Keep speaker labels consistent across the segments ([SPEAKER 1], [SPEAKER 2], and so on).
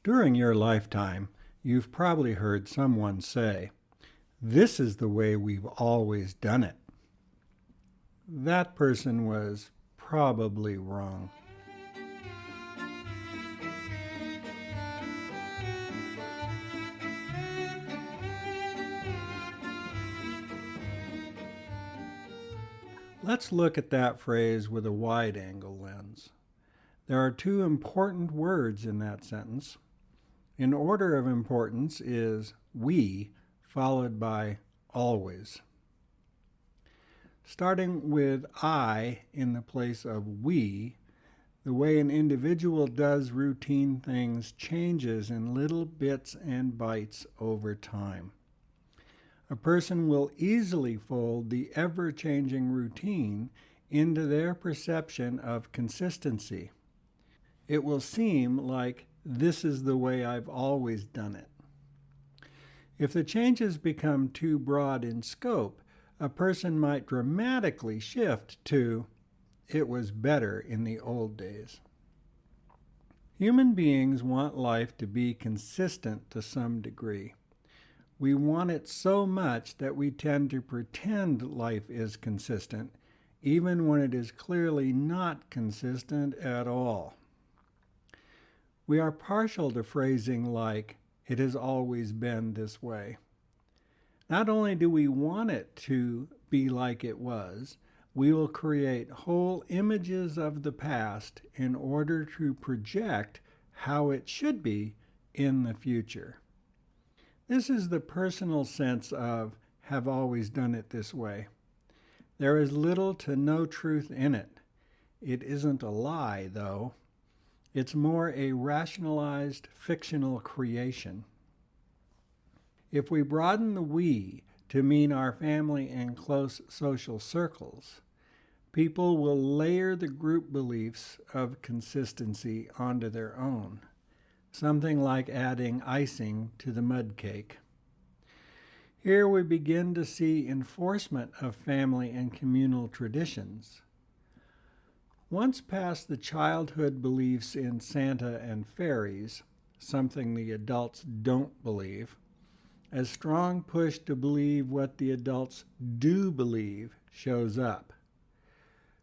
[SPEAKER 1] During your lifetime, you've probably heard someone say, "This is the way we've always done it." That person was probably wrong. Let's look at that phrase with a wide-angle lens. There are two important words in that sentence. In order of importance is we, followed by always. Starting with I in the place of we, the way an individual does routine things changes in little bits and bytes over time. A person will easily fold the ever-changing routine into their perception of consistency. It will seem like this is the way I've always done it. If the changes become too broad in scope, a person might dramatically shift to it was better in the old days. Human beings want life to be consistent to some degree. We want it so much that we tend to pretend life is consistent, even when it is clearly not consistent at all. We are partial to phrasing like, "It has always been this way." Not only do we want it to be like it was, we will create whole images of the past in order to project how it should be in the future. This is the personal sense of "have always done it this way." There is little to no truth in it. It isn't a lie, though. It's more a rationalized fictional creation. If we broaden the we to mean our family and close social circles, people will layer the group beliefs of consistency onto their own, something like adding icing to the mud cake. Here we begin to see enforcement of family and communal traditions. Once past the childhood beliefs in Santa and fairies, something the adults don't believe, a strong push to believe what the adults do believe shows up.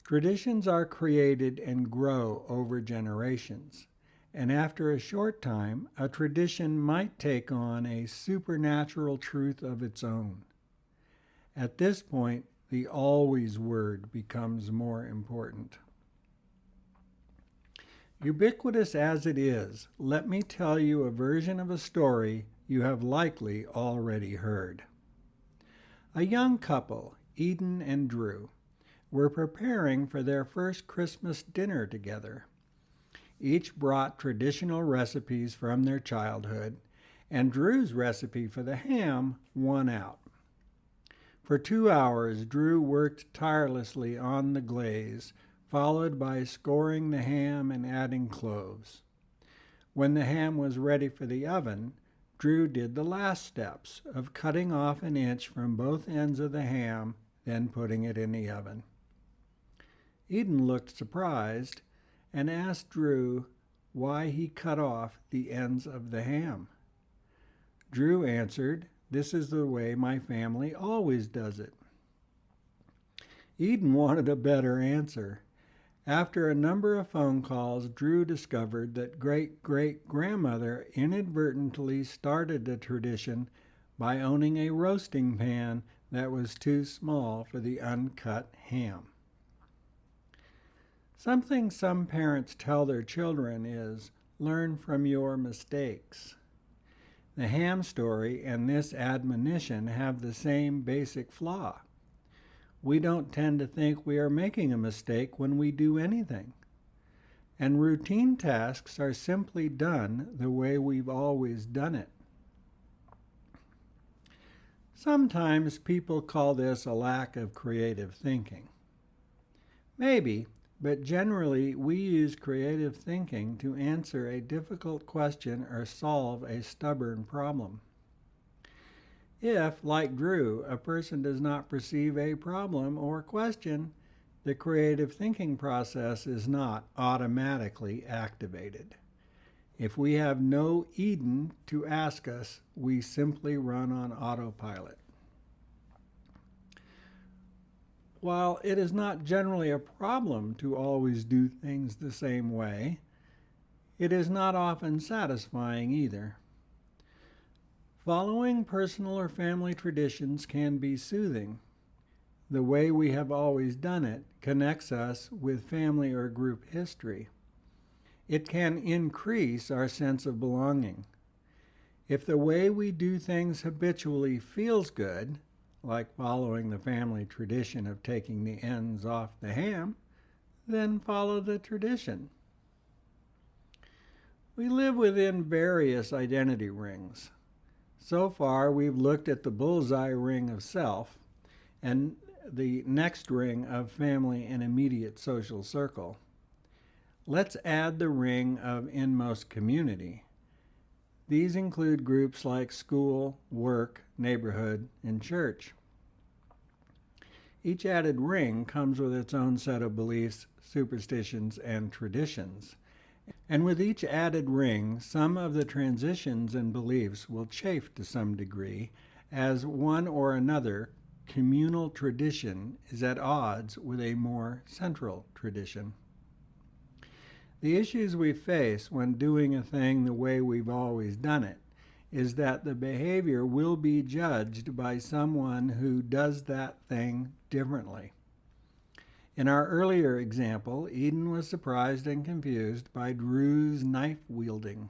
[SPEAKER 1] Traditions are created and grow over generations, and after a short time, a tradition might take on a supernatural truth of its own. At this point, the always word becomes more important. Ubiquitous as it is, let me tell you a version of a story you have likely already heard. A young couple, Eden and Drew, were preparing for their first Christmas dinner together. Each brought traditional recipes from their childhood, and Drew's recipe for the ham won out. For 2 hours, Drew worked tirelessly on the glaze, followed by scoring the ham and adding cloves. When the ham was ready for the oven, Drew did the last steps of cutting off an inch from both ends of the ham, then putting it in the oven. Eden looked surprised and asked Drew why he cut off the ends of the ham. Drew answered, "This is the way my family always does it." Eden wanted a better answer. After a number of phone calls, Drew discovered that great-great-grandmother inadvertently started the tradition by owning a roasting pan that was too small for the uncut ham. Something some parents tell their children is, "Learn from your mistakes." The ham story and this admonition have the same basic flaw. We don't tend to think we are making a mistake when we do anything. And routine tasks are simply done the way we've always done it. Sometimes people call this a lack of creative thinking. Maybe, but generally we use creative thinking to answer a difficult question or solve a stubborn problem. If, like Drew, a person does not perceive a problem or question, the creative thinking process is not automatically activated. If we have no Eden to ask us, we simply run on autopilot. While it is not generally a problem to always do things the same way, it is not often satisfying either. Following personal or family traditions can be soothing. The way we have always done it connects us with family or group history. It can increase our sense of belonging. If the way we do things habitually feels good, like following the family tradition of taking the ends off the ham, then follow the tradition. We live within various identity rings. So far, we've looked at the bullseye ring of self and the next ring of family and immediate social circle. Let's add the ring of inmost community. These include groups like school, work, neighborhood, and church. Each added ring comes with its own set of beliefs, superstitions, and traditions. And with each added ring, some of the transitions and beliefs will chafe to some degree, as one or another communal tradition is at odds with a more central tradition. The issues we face when doing a thing the way we've always done it is that the behavior will be judged by someone who does that thing differently. In our earlier example, Eden was surprised and confused by Drew's knife wielding.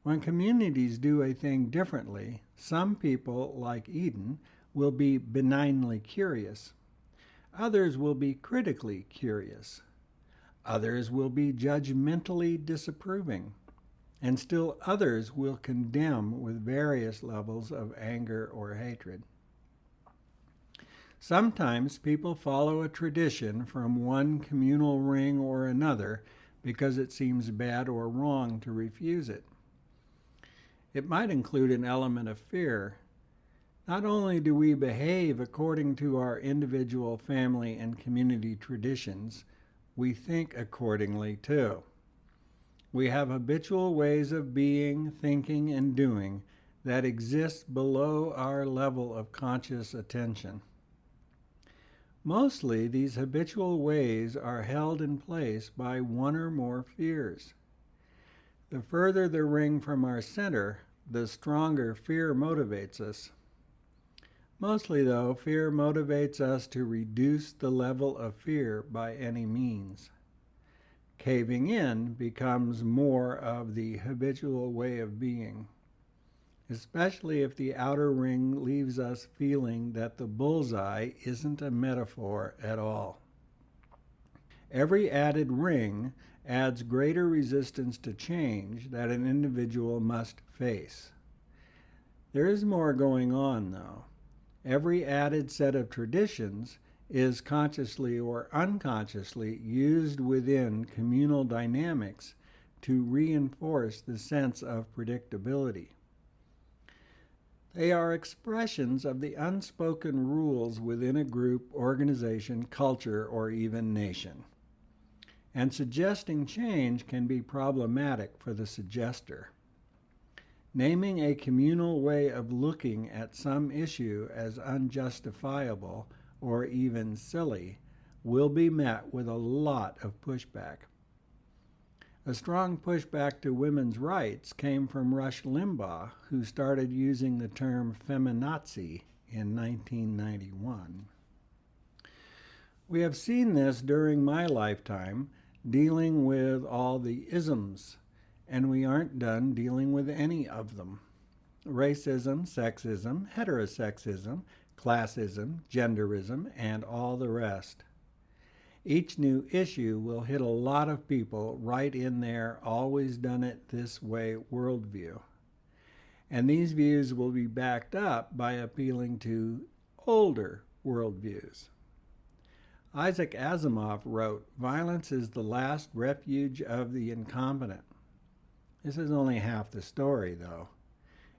[SPEAKER 1] When communities do a thing differently, some people, like Eden, will be benignly curious. Others will be critically curious. Others will be judgmentally disapproving. And still others will condemn with various levels of anger or hatred. Sometimes people follow a tradition from one communal ring or another because it seems bad or wrong to refuse it. It might include an element of fear. Not only do we behave according to our individual family and community traditions, we think accordingly too. We have habitual ways of being, thinking, and doing that exist below our level of conscious attention. Mostly, these habitual ways are held in place by one or more fears. The further the ring from our center, the stronger fear motivates us. Mostly, though, fear motivates us to reduce the level of fear by any means. Caving in becomes more of the habitual way of being, especially if the outer ring leaves us feeling that the bullseye isn't a metaphor at all. Every added ring adds greater resistance to change that an individual must face. There is more going on, though. Every added set of traditions is consciously or unconsciously used within communal dynamics to reinforce the sense of predictability. They are expressions of the unspoken rules within a group, organization, culture, or even nation. And suggesting change can be problematic for the suggester. Naming a communal way of looking at some issue as unjustifiable or even silly will be met with a lot of pushback. A strong pushback to women's rights came from Rush Limbaugh, who started using the term feminazi in 1991. We have seen this during my lifetime, dealing with all the isms, and we aren't done dealing with any of them. Racism, sexism, heterosexism, classism, genderism, and all the rest. Each new issue will hit a lot of people right in their always done it this way worldview. And these views will be backed up by appealing to older worldviews. Isaac Asimov wrote, "Violence is the last refuge of the incompetent." This is only half the story, though.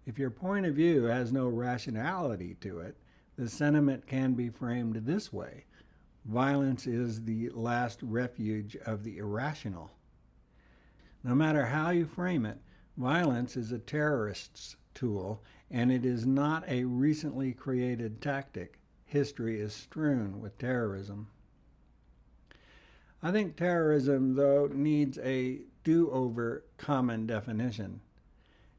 [SPEAKER 1] If your point of view has no rationality to it, the sentiment can be framed this way: violence is the last refuge of the irrational. No matter how you frame it, violence is a terrorist's tool, and it is not a recently created tactic. History is strewn with terrorism. I think terrorism, though, needs a do-over common definition.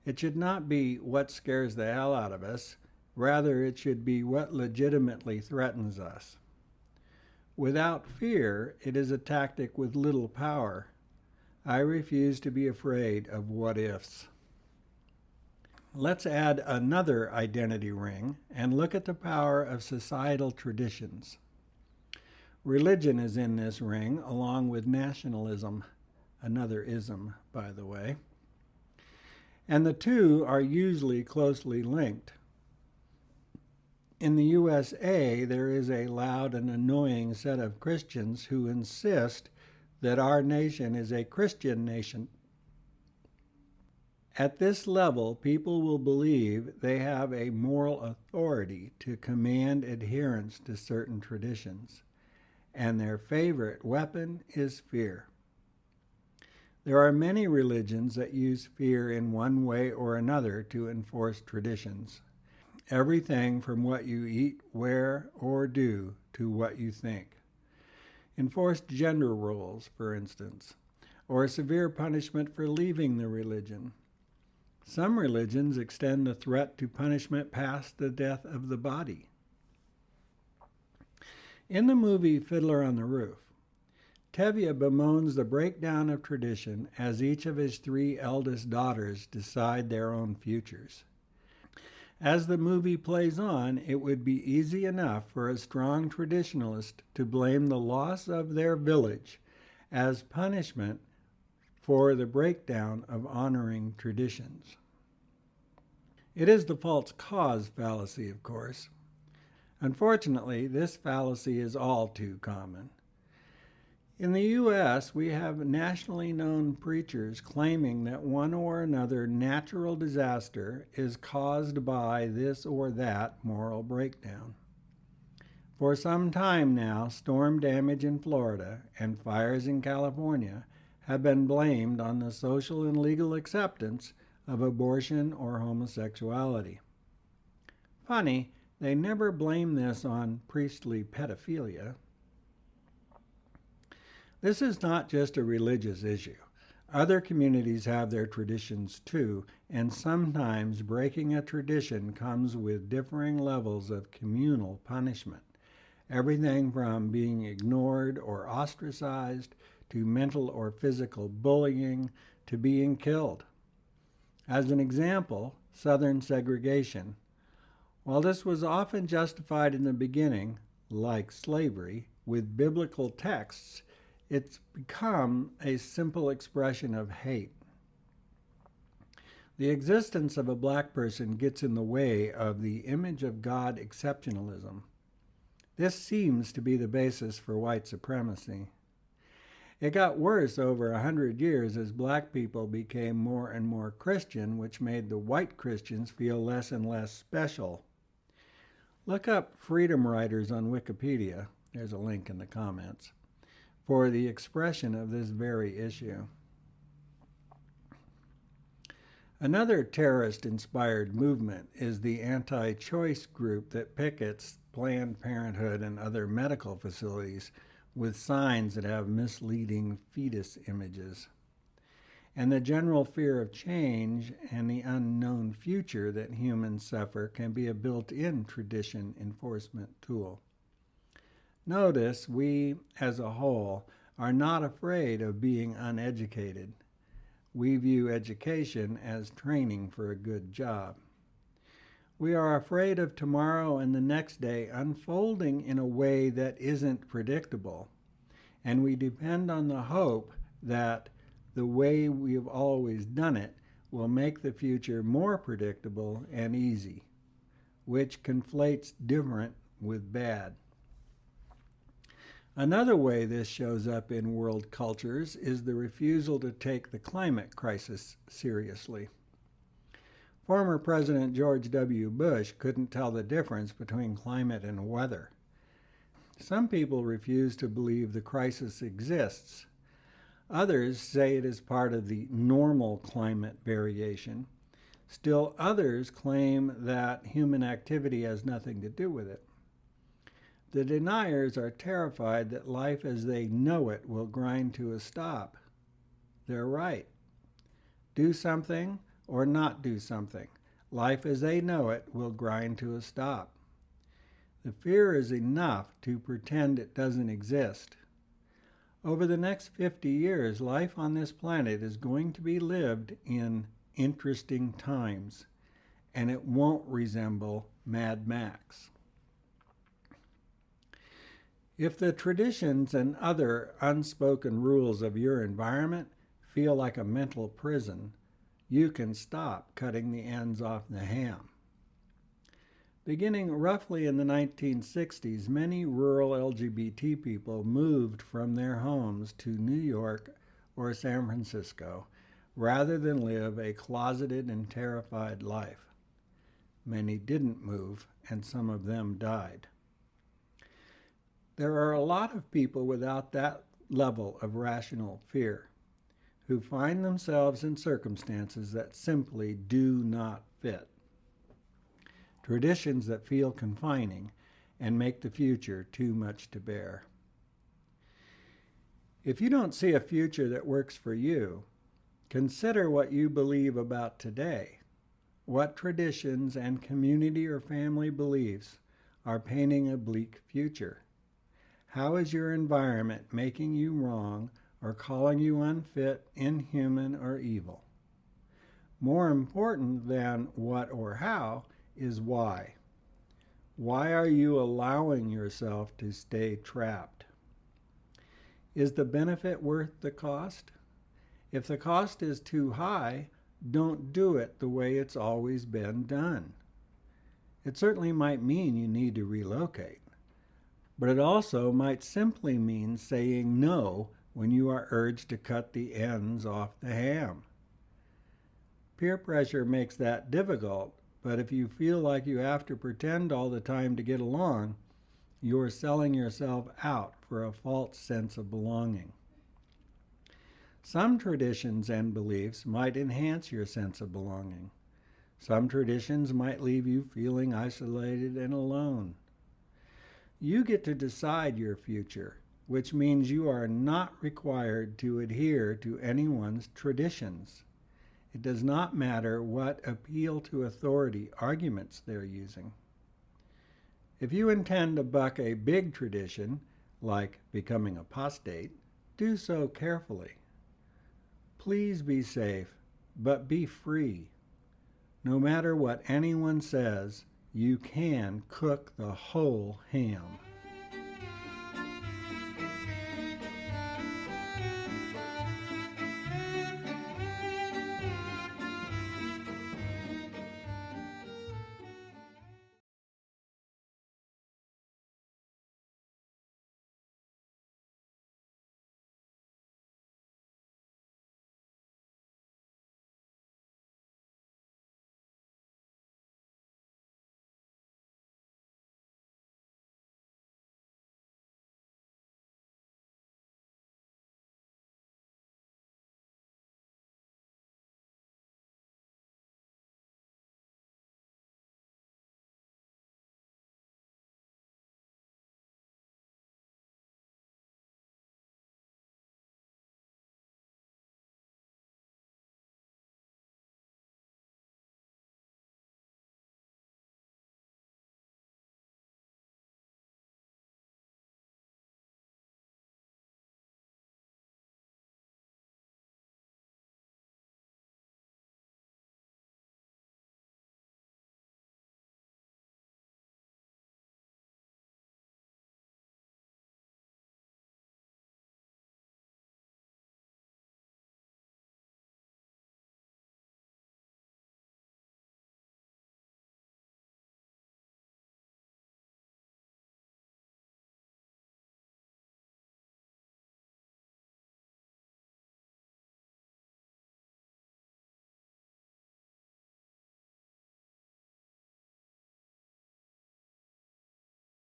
[SPEAKER 1] It should not be what scares the hell out of us. Rather, it should be what legitimately threatens us. Without fear, it is a tactic with little power. I refuse to be afraid of what-ifs. Let's add another identity ring and look at the power of societal traditions. Religion is in this ring, along with nationalism, another ism, by the way. And the two are usually closely linked. In the USA, there is a loud and annoying set of Christians who insist that our nation is a Christian nation. At this level, people will believe they have a moral authority to command adherence to certain traditions, and their favorite weapon is fear. There are many religions that use fear in one way or another to enforce traditions. Everything from what you eat, wear, or do to what you think. Enforced gender roles, for instance, or severe punishment for leaving the religion. Some religions extend the threat to punishment past the death of the body. In the movie Fiddler on the Roof, Tevye bemoans the breakdown of tradition as each of his 3 eldest daughters decide their own futures. As the movie plays on, it would be easy enough for a strong traditionalist to blame the loss of their village as punishment for the breakdown of honoring traditions. It is the false cause fallacy, of course. Unfortunately, this fallacy is all too common. In the U.S., we have nationally known preachers claiming that one or another natural disaster is caused by this or that moral breakdown. For some time now, storm damage in Florida and fires in California have been blamed on the social and legal acceptance of abortion or homosexuality. Funny, they never blame this on priestly pedophilia. This is not just a religious issue. Other communities have their traditions too, and sometimes breaking a tradition comes with differing levels of communal punishment. Everything from being ignored or ostracized to mental or physical bullying to being killed. As an example, Southern segregation. While this was often justified in the beginning, like slavery, with biblical texts, it's become a simple expression of hate. The existence of a black person gets in the way of the image of God exceptionalism. This seems to be the basis for white supremacy. It got worse over 100 years as black people became more and more Christian, which made the white Christians feel less and less special. Look up freedom writers on Wikipedia, there's a link in the comments, for the expression of this very issue. Another terrorist-inspired movement is the anti-choice group that pickets Planned Parenthood and other medical facilities with signs that have misleading fetus images. And the general fear of change and the unknown future that humans suffer can be a built-in tradition enforcement tool. Notice we, as a whole, are not afraid of being uneducated. We view education as training for a good job. We are afraid of tomorrow and the next day unfolding in a way that isn't predictable, and we depend on the hope that the way we've always done it will make the future more predictable and easy, which conflates different with bad. Another way this shows up in world cultures is the refusal to take the climate crisis seriously. Former President George W. Bush couldn't tell the difference between climate and weather. Some people refuse to believe the crisis exists. Others say it is part of the normal climate variation. Still others claim that human activity has nothing to do with it. The deniers are terrified that life as they know it will grind to a stop. They're right. Do something or not do something. Life as they know it will grind to a stop. The fear is enough to pretend it doesn't exist. Over the next 50 years, life on this planet is going to be lived in interesting times, and it won't resemble Mad Max. If the traditions and other unspoken rules of your environment feel like a mental prison, you can stop cutting the ends off the ham. Beginning roughly in the 1960s, many rural LGBT people moved from their homes to New York or San Francisco rather than live a closeted and terrified life. Many didn't move, and some of them died. There are a lot of people without that level of rational fear who find themselves in circumstances that simply do not fit. Traditions that feel confining and make the future too much to bear. If you don't see a future that works for you, consider what you believe about today. What traditions and community or family beliefs are painting a bleak future? How is your environment making you wrong or calling you unfit, inhuman, or evil? More important than what or how is why. Why are you allowing yourself to stay trapped? Is the benefit worth the cost? If the cost is too high, don't do it the way it's always been done. It certainly might mean you need to relocate, but it also might simply mean saying no when you are urged to cut the ends off the ham. Peer pressure makes that difficult, but if you feel like you have to pretend all the time to get along, you're selling yourself out for a false sense of belonging. Some traditions and beliefs might enhance your sense of belonging. Some traditions might leave you feeling isolated and alone. You get to decide your future, which means you are not required to adhere to anyone's traditions. It does not matter what appeal to authority arguments they're using. If you intend to buck a big tradition, like becoming apostate, do so carefully. Please be safe, but be free. No matter what anyone says, you can cook the whole ham.